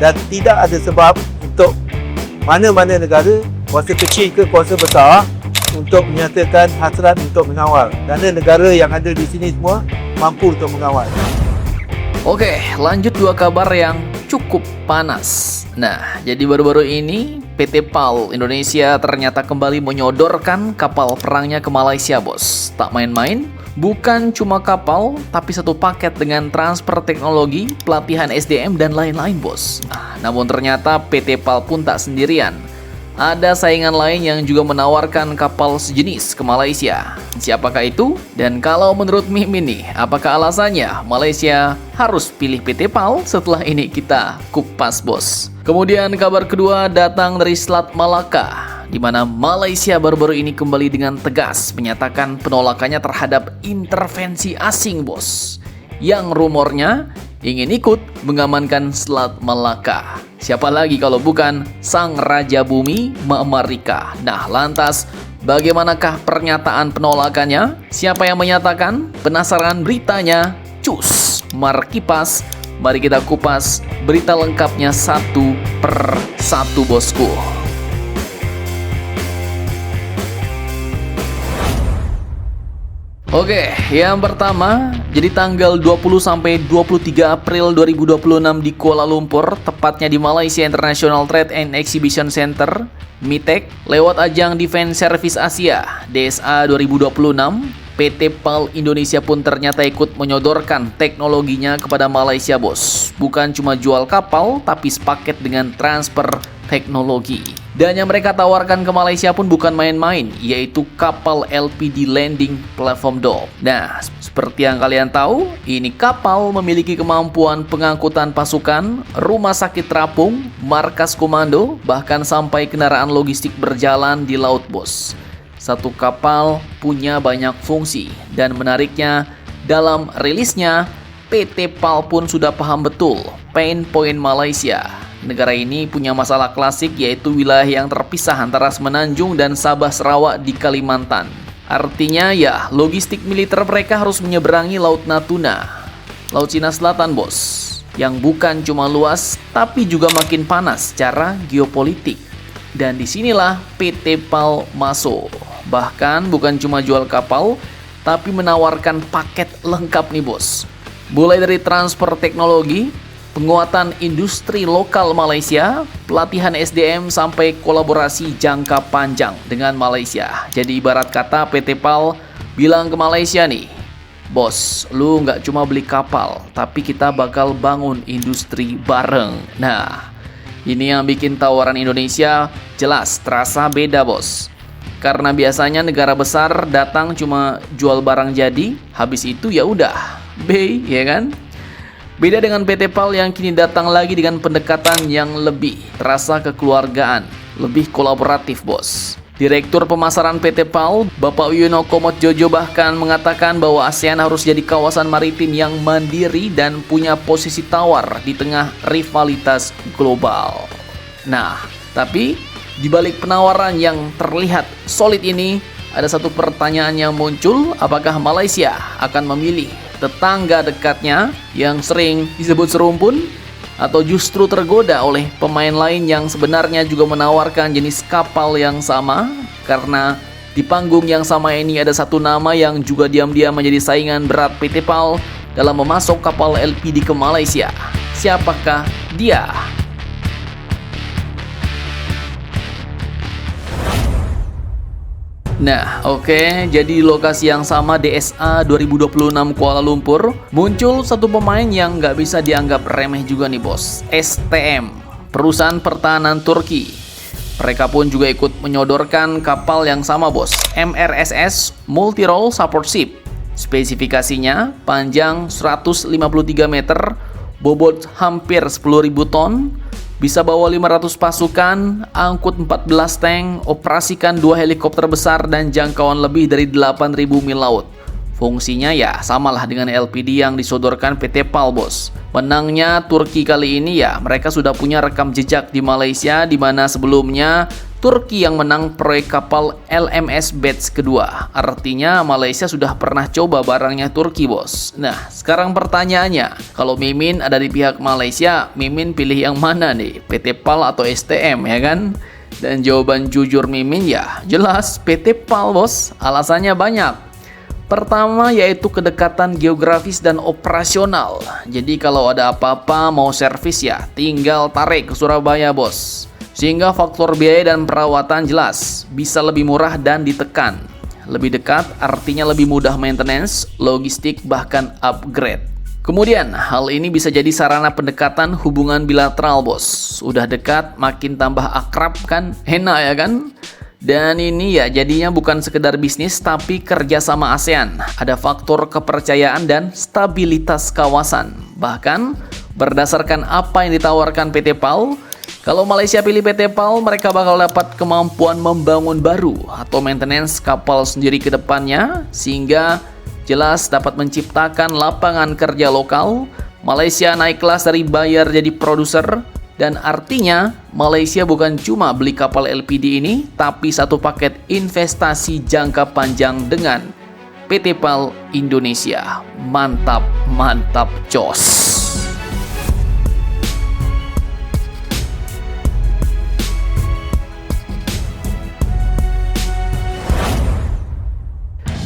dan tidak ada sebab untuk mana-mana negara, kuasa kecil ke kuasa besar, untuk menyatakan hasrat untuk mengawal, kerana negara yang ada di sini semua mampu untuk mengawal. Oke, lanjut dua kabar yang cukup panas. Nah, jadi baru-baru ini PT PAL Indonesia ternyata kembali menyodorkan kapal perangnya ke Malaysia, bos. Tak main-main, bukan cuma kapal, tapi satu paket dengan transfer teknologi, pelatihan SDM, dan lain-lain, bos. Nah, namun ternyata PT PAL pun tak sendirian. Ada saingan lain yang juga menawarkan kapal sejenis ke Malaysia. Siapakah itu? Dan kalau menurut Mimin nih, apakah alasannya Malaysia harus pilih PT PAL? Setelah ini kita kupas, bos. Kemudian kabar kedua datang dari Selat Malaka, di mana Malaysia baru-baru ini kembali dengan tegas menyatakan penolakannya terhadap intervensi asing, bos, yang rumornya ingin ikut mengamankan Selat Malaka. Siapa lagi kalau bukan Sang Raja Bumi Amerika. Nah, lantas bagaimanakah pernyataan penolakannya? Siapa yang menyatakan? Penasaran beritanya? Cus, Markipas. Mari kita kupas berita lengkapnya satu per satu, bosku. Oke, yang pertama, jadi tanggal 20 sampai 23 April 2026 di Kuala Lumpur, tepatnya di Malaysia International Trade and Exhibition Center, MITEC, lewat ajang Defense Service Asia, DSA 2026, PT PAL Indonesia pun ternyata ikut menyodorkan teknologinya kepada Malaysia, bos. Bukan cuma jual kapal, tapi sepaket dengan transfer teknologi. Dan yang mereka tawarkan ke Malaysia pun bukan main-main, yaitu kapal LPD Landing Platform Dock. Nah, seperti yang kalian tahu, ini kapal memiliki kemampuan pengangkutan pasukan, rumah sakit terapung, markas komando, bahkan sampai kendaraan logistik berjalan di laut, bos. Satu kapal punya banyak fungsi, dan menariknya, dalam rilisnya, PT PAL pun sudah paham betul pain point Malaysia. Negara ini punya masalah klasik, yaitu wilayah yang terpisah antara Semenanjung dan Sabah Sarawak di Kalimantan. Artinya ya, logistik militer mereka harus menyeberangi Laut Natuna, Laut Cina Selatan, bos, yang bukan cuma luas, tapi juga makin panas secara geopolitik. Dan disinilah PT PAL masuk. Bahkan bukan cuma jual kapal, tapi menawarkan paket lengkap nih, bos. Mulai dari transfer teknologi, penguatan industri lokal Malaysia, pelatihan SDM, sampai kolaborasi jangka panjang dengan Malaysia. Jadi ibarat kata PT PAL bilang ke Malaysia nih, bos, lu nggak cuma beli kapal, tapi kita bakal bangun industri bareng. Nah, ini yang bikin tawaran Indonesia jelas terasa beda, bos. Karena biasanya negara besar datang cuma jual barang jadi, habis itu ya udah, bye, ya kan? Beda dengan PT PAL yang kini datang lagi dengan pendekatan yang lebih terasa kekeluargaan, lebih kolaboratif, bos. Direktur Pemasaran PT PAL, Bapak Yuno Komot Jojo, bahkan mengatakan bahwa ASEAN harus jadi kawasan maritim yang mandiri dan punya posisi tawar di tengah rivalitas global. Nah, tapi di balik penawaran yang terlihat solid ini, ada satu pertanyaan yang muncul, apakah Malaysia akan memilih tetangga dekatnya yang sering disebut serumpun, atau justru tergoda oleh pemain lain yang sebenarnya juga menawarkan jenis kapal yang sama? Karena di panggung yang sama ini ada satu nama yang juga diam-diam menjadi saingan berat PT PAL dalam memasok kapal LPD ke Malaysia. Siapakah dia? Nah, oke, jadi di lokasi yang sama DSA 2026 Kuala Lumpur, muncul satu pemain yang nggak bisa dianggap remeh juga nih, bos. STM, perusahaan pertahanan Turki. Mereka pun juga ikut menyodorkan kapal yang sama, bos. MRSS Multi Role Support Ship. Spesifikasinya panjang 153 meter, bobot hampir 10.000 ton, bisa bawa 500 pasukan, angkut 14 tank, operasikan 2 helikopter besar, dan jangkauan lebih dari 8.000 mil laut. Fungsinya ya samalah dengan LPD yang disodorkan PT PAL, bos. Menangnya Turki kali ini ya, mereka sudah punya rekam jejak di Malaysia, di mana sebelumnya Turki yang menang proyek kapal LMS Batch kedua. Artinya Malaysia sudah pernah coba barangnya Turki, bos. Nah, sekarang pertanyaannya, kalau Mimin ada di pihak Malaysia, Mimin pilih yang mana nih? PT PAL atau STM, ya kan? Dan jawaban jujur Mimin ya jelas PT PAL, bos. Alasannya banyak. Pertama yaitu kedekatan geografis dan operasional. Jadi kalau ada apa-apa mau servis ya tinggal tarik ke Surabaya, bos. Sehingga faktor biaya dan perawatan jelas bisa lebih murah dan ditekan. Lebih dekat artinya lebih mudah maintenance, logistik, bahkan upgrade. Kemudian hal ini bisa jadi sarana pendekatan hubungan bilateral, bos. Udah dekat makin tambah akrab kan, enak ya kan? Dan ini ya jadinya bukan sekedar bisnis tapi kerja sama ASEAN. Ada faktor kepercayaan dan stabilitas kawasan. Bahkan berdasarkan apa yang ditawarkan PT PAL, kalau Malaysia pilih PT PAL, mereka bakal dapat kemampuan membangun baru atau maintenance kapal sendiri ke depannya, sehingga jelas dapat menciptakan lapangan kerja lokal. Malaysia naik kelas dari buyer jadi produser, dan artinya Malaysia bukan cuma beli kapal LPD ini, tapi satu paket investasi jangka panjang dengan PT PAL Indonesia. Mantap, mantap, jos.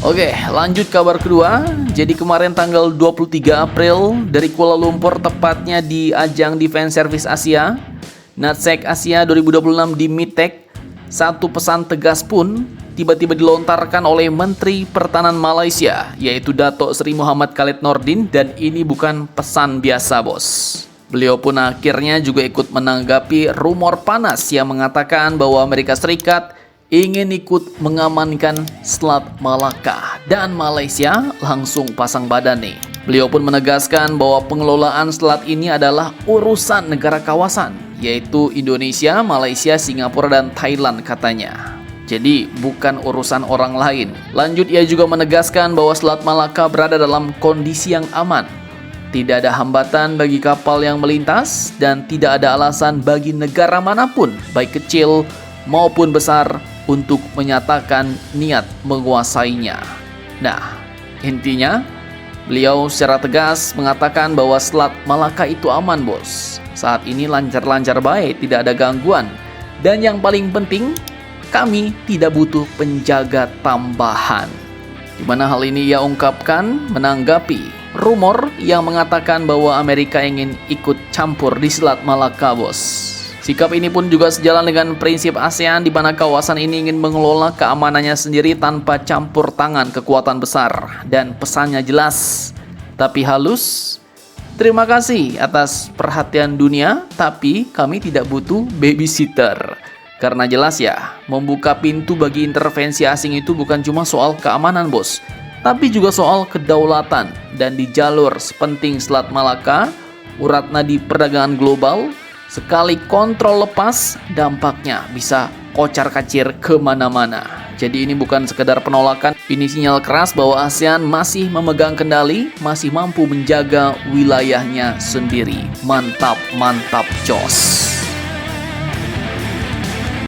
Oke, lanjut kabar kedua. Jadi kemarin tanggal 23 April dari Kuala Lumpur, tepatnya di ajang Defense Service Asia, NATSEC Asia 2026 di MITEK, satu pesan tegas pun tiba-tiba dilontarkan oleh Menteri Pertahanan Malaysia, yaitu Datuk Seri Muhammad Khalid Nordin, dan ini bukan pesan biasa, bos. Beliau pun akhirnya juga ikut menanggapi rumor panas yang mengatakan bahwa Amerika Serikat ingin ikut mengamankan Selat Malaka, dan Malaysia langsung pasang badan nih. Beliau pun menegaskan bahwa pengelolaan selat ini adalah urusan negara kawasan, yaitu Indonesia, Malaysia, Singapura, dan Thailand katanya. Jadi bukan urusan orang lain. Lanjut, ia juga menegaskan bahwa Selat Malaka berada dalam kondisi yang aman. Tidak ada hambatan bagi kapal yang melintas, dan tidak ada alasan bagi negara manapun, baik kecil maupun besar, untuk menyatakan niat menguasainya. Nah, intinya beliau secara tegas mengatakan bahwa Selat Malaka itu aman, bos. Saat ini lancar-lancar baik, tidak ada gangguan. Dan yang paling penting, kami tidak butuh penjaga tambahan. Di mana hal ini ia ungkapkan menanggapi rumor yang mengatakan bahwa Amerika ingin ikut campur di Selat Malaka, bos. Sikap ini pun juga sejalan dengan prinsip ASEAN, di mana kawasan ini ingin mengelola keamanannya sendiri tanpa campur tangan kekuatan besar. Dan pesannya jelas, tapi halus. Terima kasih atas perhatian dunia, tapi kami tidak butuh babysitter. Karena jelas ya, membuka pintu bagi intervensi asing itu bukan cuma soal keamanan, bos, tapi juga soal kedaulatan. Dan di jalur sepenting Selat Malaka, urat nadi perdagangan global, sekali kontrol lepas, dampaknya bisa kocar-kacir kemana-mana. Jadi ini bukan sekedar penolakan, ini sinyal keras bahwa ASEAN masih memegang kendali, masih mampu menjaga wilayahnya sendiri. Mantap, mantap, jos.